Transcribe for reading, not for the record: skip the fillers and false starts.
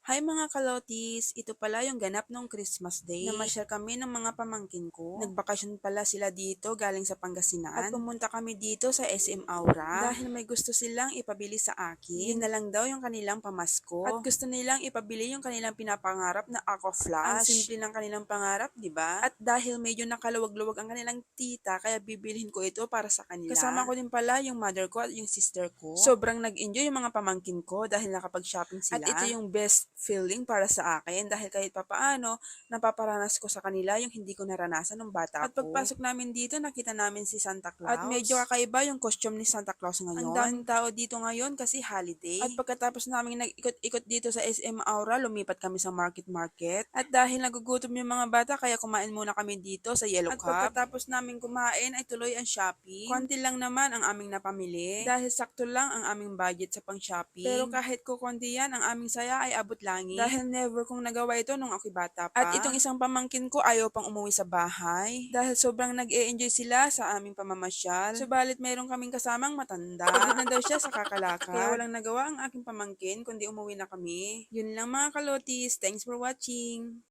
Hi mga kalotis! Ito pala yung ganap nung Christmas Day. Namasyal kami ng mga pamangkin ko. Nagbakasyon pala sila dito galing sa Pangasinan. At pumunta kami dito sa SM Aura. Dahil may gusto silang ipabili sa akin. Yun na lang daw yung kanilang pamasko. At gusto nilang ipabili yung kanilang pinapangarap na Aqua Flash. Ang simple ng kanilang pangarap, di ba? At dahil medyo nakaluwag-luwag ang kanilang tita, kaya bibilhin ko ito para sa kanila. Kasama ko din pala yung mother ko at yung sister ko. Sobrang nag-enjoy yung mga pamangkin ko dahil nakapag-shopping sila. At ito yung best feeling para sa akin dahil kahit papaano, napaparanas ko sa kanila yung hindi ko naranasan nung bata ako. At pagpasok namin dito, nakita namin si Santa Claus. At medyo kakaiba yung costume ni Santa Claus ngayon. Ang daming tao dito ngayon kasi holiday. At pagkatapos namin nag-ikot-ikot dito sa SM Aura, lumipat kami sa Market. At dahil nagugutom yung mga bata, kaya kumain muna kami dito sa Yellow Cup. At pagkatapos namin kumain, ay tuloy ang shopping. Konti lang naman ang aming napamili dahil sakto lang ang aming budget sa pang-shopping. Pero kahit kukonti yan, ang aming saya ay abot langit. Dahil never kong nagawa ito nung ako'y bata pa. At itong isang pamangkin ko ayaw pang umuwi sa bahay. Dahil sobrang nag-e-enjoy sila sa aming pamamasyal. Subalit meron kaming kasamang matanda. Pagod na daw siya sa kakalakad. Kaya walang nagawa ang aking pamangkin kundi umuwi na kami. Yun lang mga kalotis. Thanks for watching.